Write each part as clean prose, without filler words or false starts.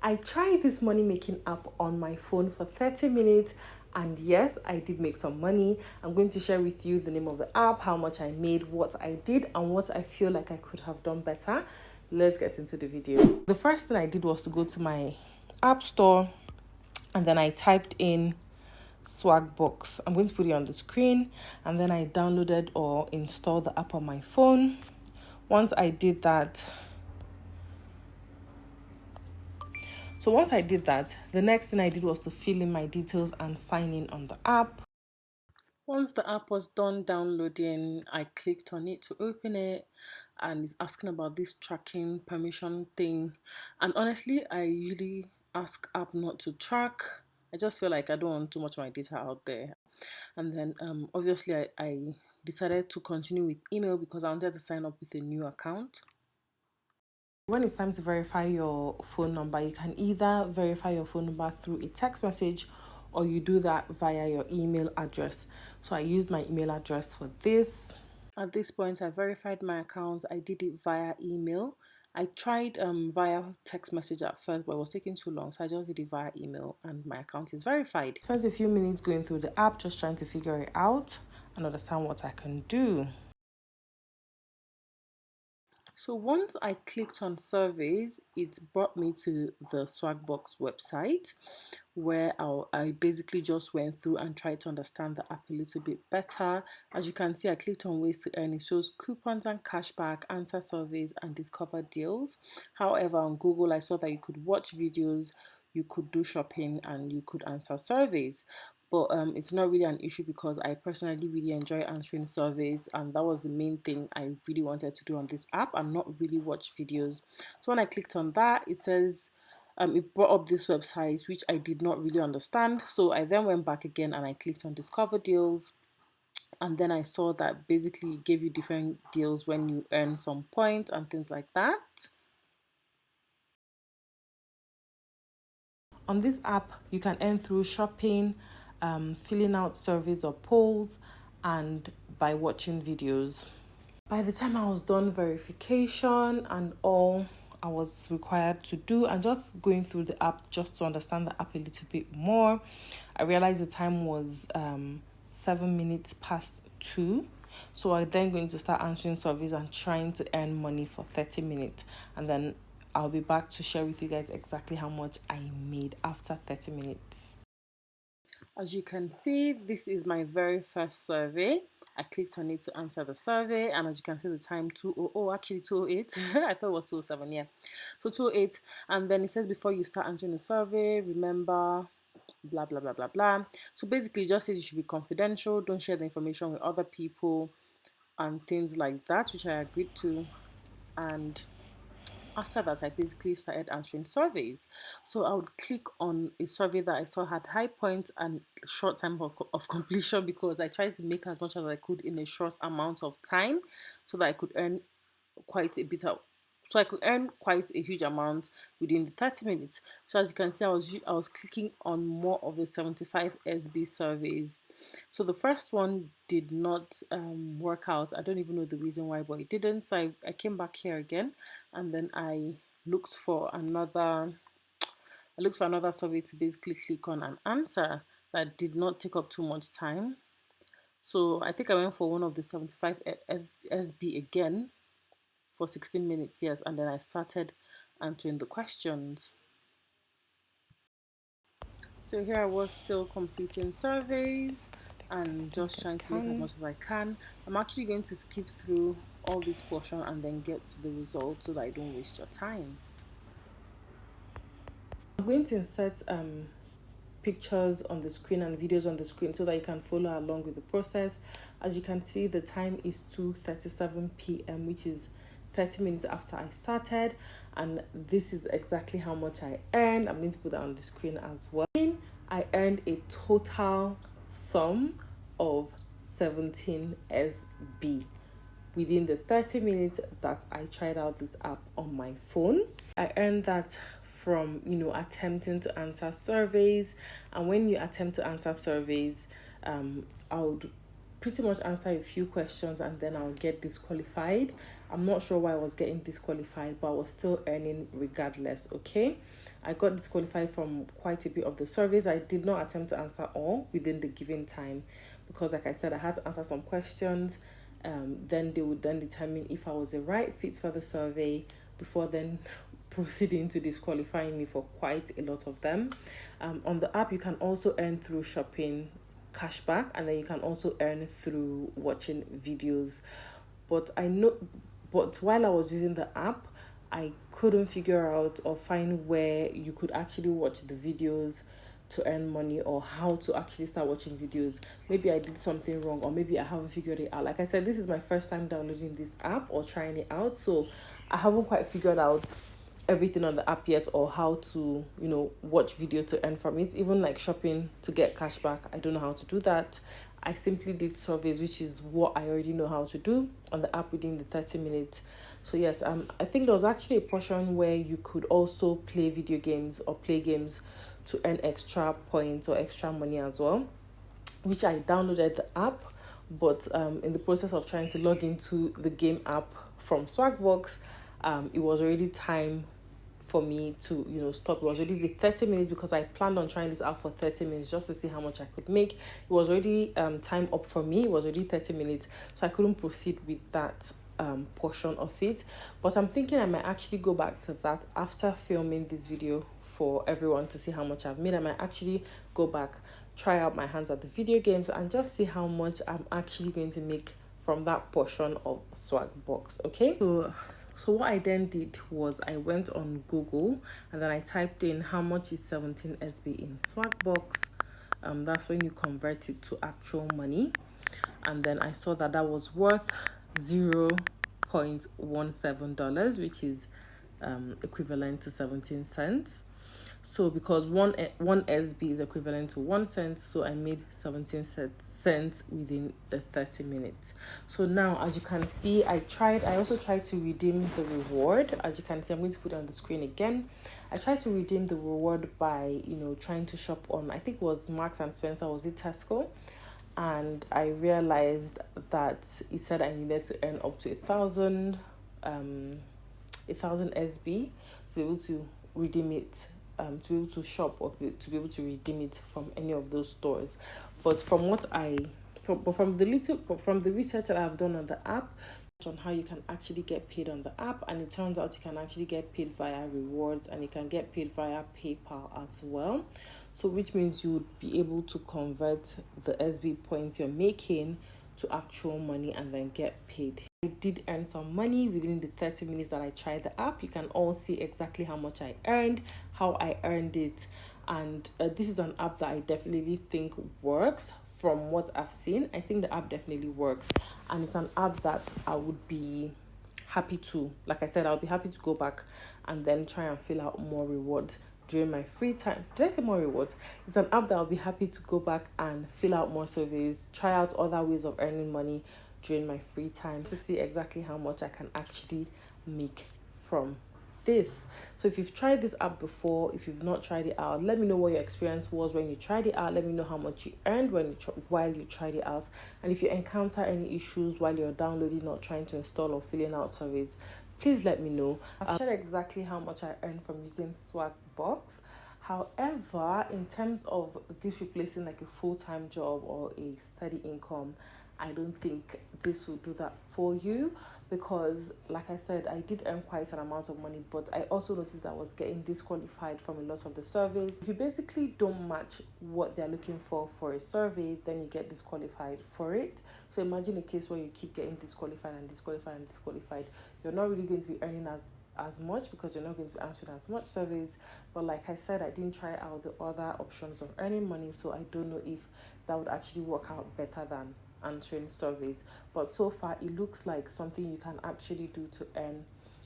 I tried this money making app on my phone for 30 minutes, and yes, I did make some money. I'm going to share with you the name of the app, how much I made, what I did, and what I feel like I could have done better. Let's get into the video. The first thing I did was to go to my app store, and then I typed in Swagbox. I'm going to put it on the screen, and then I downloaded or installed the app on my phone. Once I did that, the next thing I did was to fill in my details and sign in on the app. Once the app was done downloading, I clicked on it to open it, and it's asking about this tracking permission thing. And honestly, I usually ask app not to track. I just feel like I don't want too much of my data out there. And then obviously I decided to continue with email because I wanted to sign up with a new account. When it's time to verify your phone number, you can either verify your phone number through a text message, or you do that via your email address. So I used my email address for this. At this point, I verified my account. I did it via email. I tried via text message at first, but it was taking too long, so I just did it via email, and my account is verified. Spent a few minutes going through the app, just trying to figure it out and understand what I can do. So once I clicked on surveys, it brought me to the Swagbox website, where I basically just went through and tried to understand the app a little bit better. As you can see, I clicked on ways to earn. It shows coupons and cashback, answer surveys, and discover deals. However, on Google, I saw that you could watch videos, you could do shopping, and you could answer surveys. But it's not really an issue because I personally really enjoy answering surveys, and that was the main thing I really wanted to do on this app and not really watch videos. So when I clicked on that, it says it brought up this website which I did not really understand. So I then went back again and I clicked on discover deals, and then I saw that basically it gave you different deals when you earn some points and things like that. On this app, you can earn through shopping, filling out surveys or polls, and by watching videos. By the time I was done verification and all I was required to do, and just going through the app just to understand the app a little bit more, I realized the time was 7 minutes past 2. So I'm then going to start answering surveys and trying to earn money for 30 minutes, and then I'll be back to share with you guys exactly how much I made after 30 minutes. As you can see, this is my very first survey. I clicked on it to answer the survey, and as you can see, the time 2:00, actually 2:08. I thought it was 2:07, yeah. So 2:08, and then it says before you start answering the survey, remember blah blah blah blah blah. So basically, it just says you should be confidential, don't share the information with other people, and things like that, which I agreed to. And after that, I basically started answering surveys. So I would click on a survey that I saw had high points and short time of completion, because I tried to make as much as I could in a short amount of time so that I could earn quite a bit of quite a huge amount within the 30 minutes. So as you can see, I was clicking on more of the 75 SB surveys. So the first one did not work out. I don't even know the reason why, but it didn't. So I came back here again, and then I looked for another survey to basically click on and answer. That did not take up too much time. So I think I went for one of the 75 SB again for 16 minutes, yes, and then I started answering the questions. So here I was still completing surveys and just trying to make as much as I can. I'm actually going to skip through all this portion and then get to the result so that I don't waste your time. I'm going to insert pictures on the screen and videos on the screen so that you can follow along with the process. As you can see, the time is 2:37 p.m., which is 30 minutes after I started, and this is exactly how much I earned. I'm going to put that on the screen as well. I earned a total sum of 17 SB within the 30 minutes that I tried out this app on my phone. I earned that from attempting to answer surveys. And when you attempt to answer surveys, I would pretty much answer a few questions and then I'll get disqualified, I'm not sure why I was getting disqualified, but I was still earning regardless. Okay, I got disqualified from quite a bit of the surveys. I did not attempt to answer all within the given time because, like I said, I had to answer some questions. Then they would then determine if I was the right fit for the survey before then proceeding to disqualifying me for quite a lot of them. On the app, you can also earn through shopping cashback, and then you can also earn through watching videos. But while I was using the app, I couldn't figure out or find where you could actually watch the videos to earn money, or how to actually start watching videos. Maybe I did something wrong, or maybe I haven't figured it out. Like I said, this is my first time downloading this app or trying it out, so I haven't quite figured out everything on the app yet, or how to watch video to earn from it. Even like shopping to get cashback, I don't know how to do that. I simply did surveys, which is what I already know how to do on the app within the 30 minutes. So yes, I think there was actually a portion where you could also play video games or play games to earn extra points or extra money as well, which I downloaded the app, but in the process of trying to log into the game app from Swagbox, it was already time for me to stop. It was already the 30 minutes because I planned on trying this out for 30 minutes just to see how much I could make. It was already time up for me. It was already 30 minutes, so I couldn't proceed with that portion of it. But I'm thinking I might actually go back to that after filming this video for everyone to see how much I've made. I might actually go back, try out my hands at the video games, and just see how much I'm actually going to make from that portion of Swagbox. Okay, so what I then did was I went on Google and then I typed in how much is 17 SB in Swagbox. That's when you convert it to actual money, and then I saw that was worth $0.17, which is equivalent to 17 cents. So because one SB is equivalent to 1 cent, so I made 17 cents within the 30 minutes. So now, as you can see, I also tried to redeem the reward. As you can see, I'm going to put it on the screen again. I tried to redeem the reward by trying to shop on, I think it was Marks and Spencer, was it Tesco? And I realized that it said I needed to earn up to 1,000 SB to be able to redeem it, to be able to shop or to be able to redeem it from any of those stores. But from the research that I've done on the app, on how you can actually get paid on the app, and it turns out you can actually get paid via rewards, and you can get paid via PayPal as well. So which means you would be able to convert the SB points you're making to actual money and then get paid. I did earn some money within the 30 minutes that I tried the app. You can all see exactly how much I earned, how I earned it, and this is an app that I definitely think works. From what I've seen, I think the app definitely works, and it's an app that I would be happy to, like I said, I'll be happy to go back and then try and fill out more rewards during my free time. Did I say more rewards? It's an app that I'll be happy to go back and fill out more surveys, try out other ways of earning money during my free time to see exactly how much I can actually make from this. So if you've tried this app before, if you've not tried it out, let me know what your experience was when you tried it out. Let me know how much you earned while you tried it out, and if you encounter any issues while you're downloading or trying to install or filling out surveys, please let me know. I've shared exactly how much I earned from using Swagbox. However, in terms of this replacing like a full-time job or a steady income, I don't think this will do that for you, because like I said, I did earn quite an amount of money, but I also noticed that I was getting disqualified from a lot of the surveys. If you basically don't match what they're looking for a survey, then you get disqualified for it. So imagine a case where you keep getting disqualified and disqualified and disqualified. You're not really going to be earning as much because you're not going to be answering as much surveys. But like I said, I didn't try out the other options of earning money, so I don't know if that would actually work out better than answering surveys. But so far it looks like something you can actually do to earn,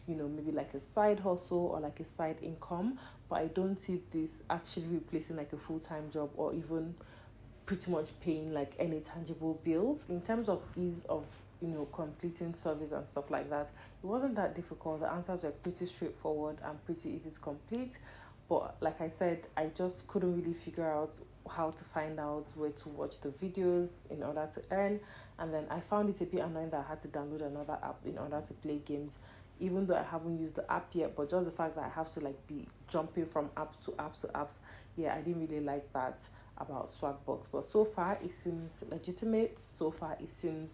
maybe like a side hustle or like a side income. But I don't see this actually replacing like a full-time job or even pretty much paying like any tangible bills. In terms of ease of completing surveys and stuff like that, it wasn't that difficult. The answers were pretty straightforward and pretty easy to complete. but like I said, I just couldn't really figure out how to find out where to watch the videos in order to earn. And then I found it a bit annoying that I had to download another app in order to play games, even though I haven't used the app yet. But just the fact that I have to like be jumping from app to app to apps, yeah, I didn't really like that about Swagbox. But so far it seems legitimate. So far it seems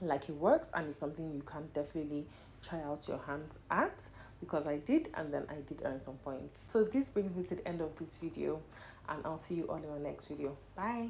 like it works, and it's something you can definitely try out your hands at, because I did, and then I did earn some points. So this brings me to the end of this video, and I'll see you all in my next video. Bye.